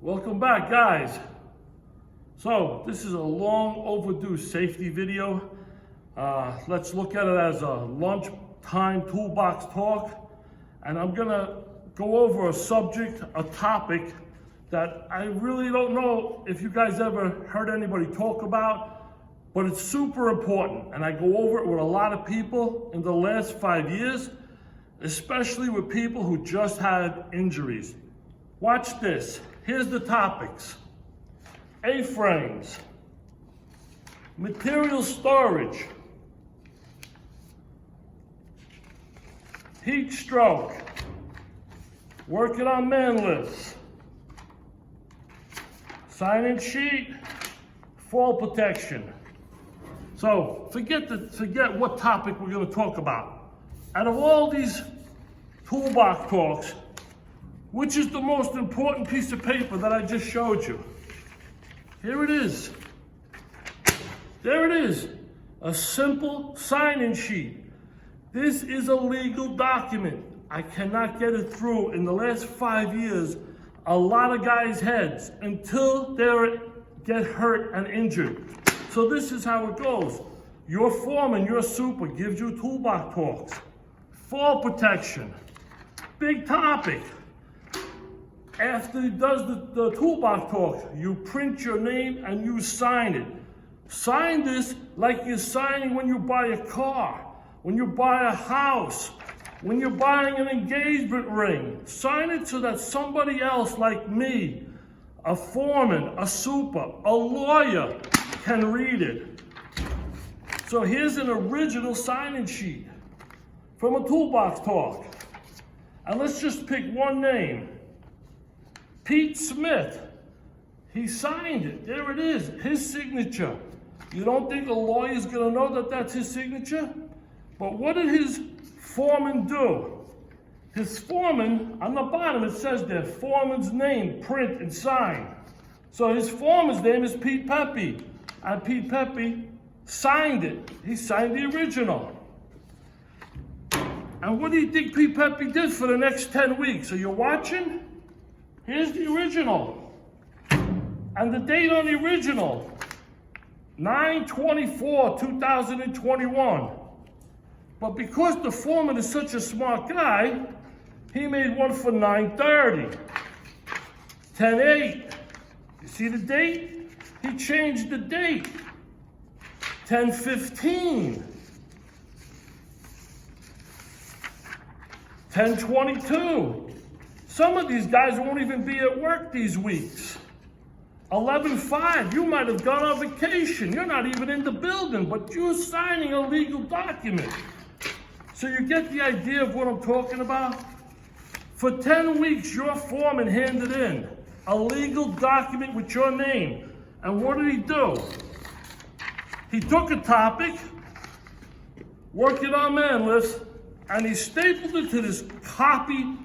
Welcome back, guys. So this is a long overdue safety video. Let's look at it as a lunchtime toolbox talk. And I'm gonna go over a subject, a topic that I really don't know if you guys ever heard anybody talk about, but it's super important. And I go over it with a lot of people in the last 5 years, especially with people who just had injuries. Watch this. Here's the topics: A-frames, material storage, heat stroke, working on man lifts, sign-in sheet, fall protection. So forget what topic we're going to talk about. Out of all these toolbox talks, which is the most important piece of paper that I just showed you? Here it is. There it is. A simple sign-in sheet. This is a legal document. I cannot get it through in the last 5 years a lot of guys' heads until they get hurt and injured. So this is how it goes. Your foreman, your super, gives you toolbox talks. Fall protection. Big topic. After he does the toolbox talk, you print your name and you sign it. Sign this like you're signing when you buy a car, when you buy a house, when you're buying an engagement ring. Sign it so that somebody else like me, a foreman, a super, a lawyer, can read it. So here's an original sign-in sheet from a toolbox talk. And let's just pick one name. Pete Smith. He signed it. There it is, his signature. You don't think a lawyer's gonna know that that's his signature? But what did his foreman do? His foreman, on the bottom it says there, foreman's name, print and sign. So his foreman's name is Pete Pepe. And Pete Pepe signed it. He signed the original. And what do you think Pete Pepe did for the next 10 weeks? Are you watching? Here's the original. And the date on the original, 9/24/2021. But because the foreman is such a smart guy, he made one for 9/30, 10/8. You see the date? He changed the date, 10/15, 10/22. Some of these guys won't even be at work these weeks. 11/5, you might have gone on vacation. You're not even in the building, but you're signing a legal document. So you get the idea of what I'm talking about? For 10 weeks, your foreman handed in a legal document with your name. And what did he do? He took a topic, working on man lifts, and he stapled it to this copy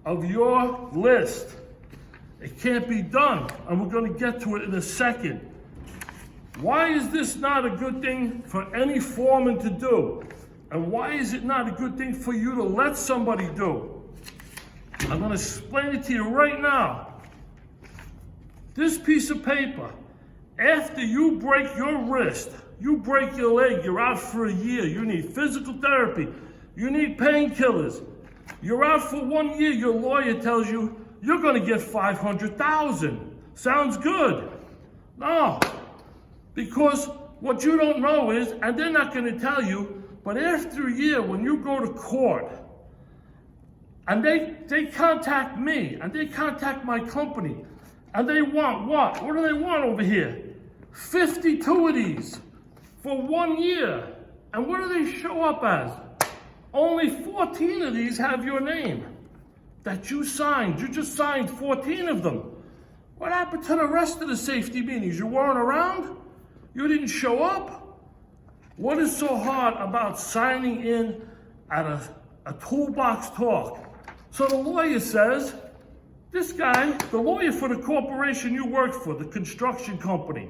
of your list. It can't be done, and we're going to get to it in a second. Why is this not a good thing for any foreman to do? And why is it not a good thing for you to let somebody do? I'm going to explain it to you right now. This piece of paper, after you break your wrist, you break your leg, you're out for a year, you need physical therapy, you need painkillers, you're out for 1 year, your lawyer tells you you're going to get $500,000. Sounds good. No, because what you don't know is, and they're not going to tell you, but after a year when you go to court and they contact me and they contact my company and they want what? What do they want over here? 52 of these for 1 year. And what do they show up as? Only 14 of these have your name that you signed. You just signed 14 of them. What happened to the rest of the safety meetings? You weren't around? You didn't show up? What is so hard about signing in at a toolbox talk? So the lawyer says, this guy, the lawyer for the corporation you worked for, the construction company,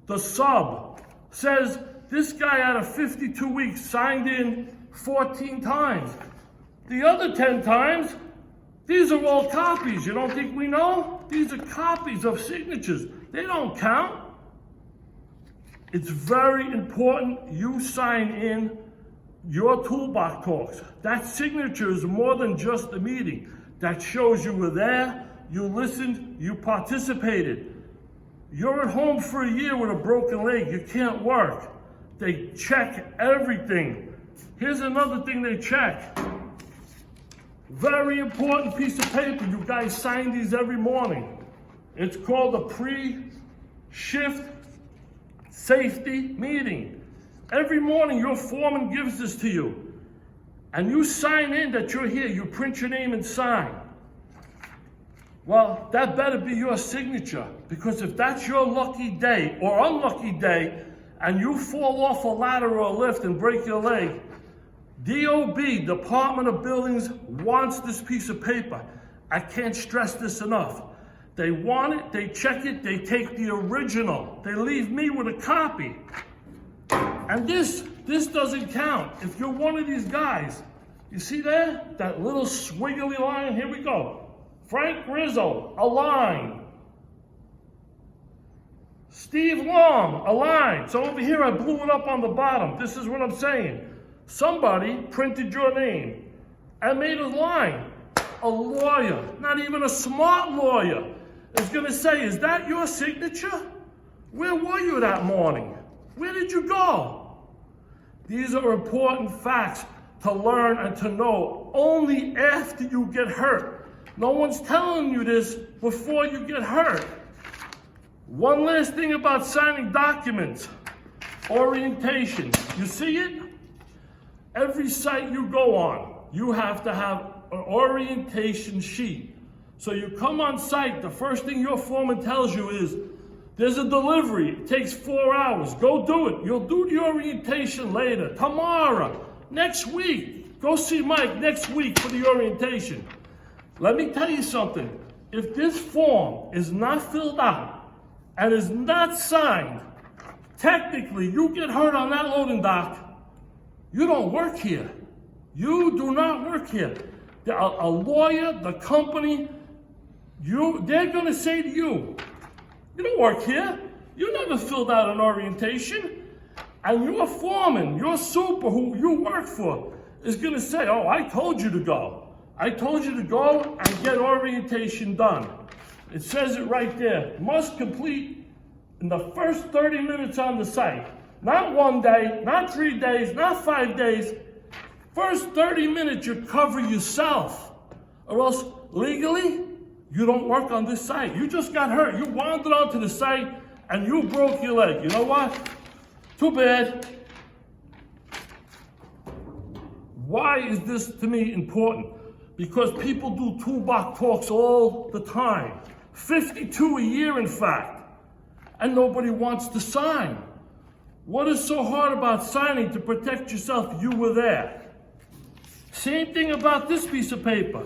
the sub, says this guy out of 52 weeks signed in 14 times. The other 10 times, These are all copies. You don't think we know? These are copies of signatures. They don't count. It's very important you sign in your toolbox talks. That signature is more than just a meeting. That shows you were there, you listened, you participated. You're at home for a year with a broken leg, you can't work. They check everything. Here's another thing they check. Very important piece of paper. You guys sign these every morning. It's called a pre-shift safety meeting. Every morning your foreman gives this to you. And you sign in that you're here. You print your name and sign. Well, that better be your signature. Because if that's your lucky day or unlucky day, and you fall off a ladder or a lift and break your leg, DOB, Department of Buildings, wants this piece of paper. I can't stress this enough. They want it, they check it, they take the original. They leave me with a copy. And this doesn't count. If you're one of these guys, you see there? That little squiggly line, here we go. Frank Rizzo, a line. Steve Long, a line. So over here I blew it up on the bottom. This is what I'm saying. Somebody printed your name and made a line. A lawyer, not even a smart lawyer, is gonna say, is that your signature? Where were you that morning? Where did you go? These are important facts to learn and to know only after you get hurt. No one's telling you this before you get hurt. One last thing about signing documents. Orientation. You see it? Every site you go on, you have to have an orientation sheet. So you come on site, the first thing your foreman tells you is, there's a delivery, it takes 4 hours, go do it. You'll do the orientation later, tomorrow, next week. Go see Mike next week for the orientation. Let me tell you something. If this form is not filled out and is not signed, technically you get hurt on that loading dock, you don't work here. You do not work here. A lawyer, the company, they're gonna say to you, you don't work here. You never filled out an orientation. And your foreman, your super who you work for, is gonna say, oh, I told you to go. I told you to go and get orientation done. It says it right there. Must complete in the first 30 minutes on the site. Not 1 day, not 3 days, not 5 days. First 30 minutes you cover yourself. Or else legally, you don't work on this site. You just got hurt. You wandered onto the site and you broke your leg. You know what? Too bad. Why is this to me important? Because people do toolbox talks all the time. 52 a year, in fact. And nobody wants to sign. What is so hard about signing to protect yourself? You were there. Same thing about this piece of paper.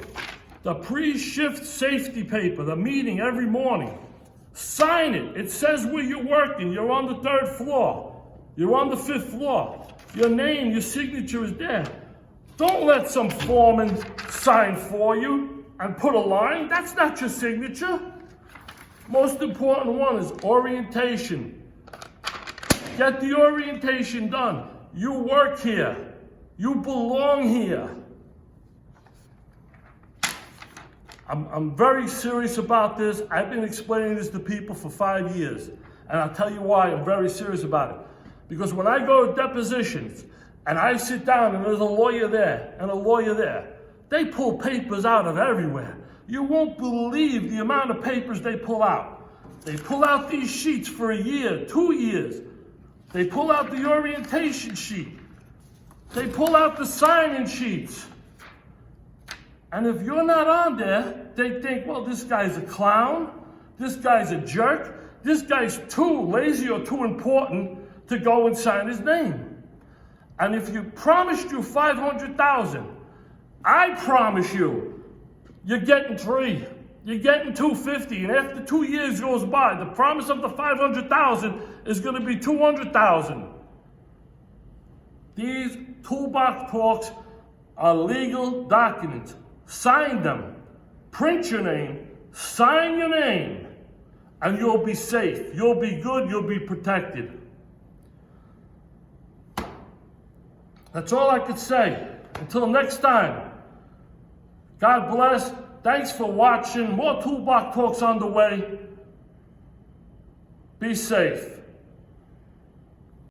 The pre-shift safety paper, the meeting every morning. Sign it. It says where you're working. You're on the 3rd floor. You're on the 5th floor. Your name, your signature is there. Don't let some foreman sign for you and put a line. That's not your signature. Most important one is orientation. Get the orientation done. You work here. You belong here. I'm very serious about this. I've been explaining this to people for 5 years. And I'll tell you why I'm very serious about it. Because when I go to depositions and I sit down and there's a lawyer there and a lawyer there, they pull papers out of everywhere. You won't believe the amount of papers they pull out. They pull out these sheets for a year, 2 years. They pull out the orientation sheet. They pull out the sign-in sheets. And if you're not on there, they think, well, this guy's a clown. This guy's a jerk. This guy's too lazy or too important to go and sign his name. And if you promised you $500,000, I promise you, you're getting 3. You're getting $250,000, and after 2 years goes by, the promise of the $500,000 is going to be $200,000. These toolbox talks are legal documents. Sign them. print your name, sign your name, and you'll be safe. You'll be good, you'll be protected. That's all I could say. Until next time, God bless. Thanks for watching. More Toolbox Talks on the way. Be safe.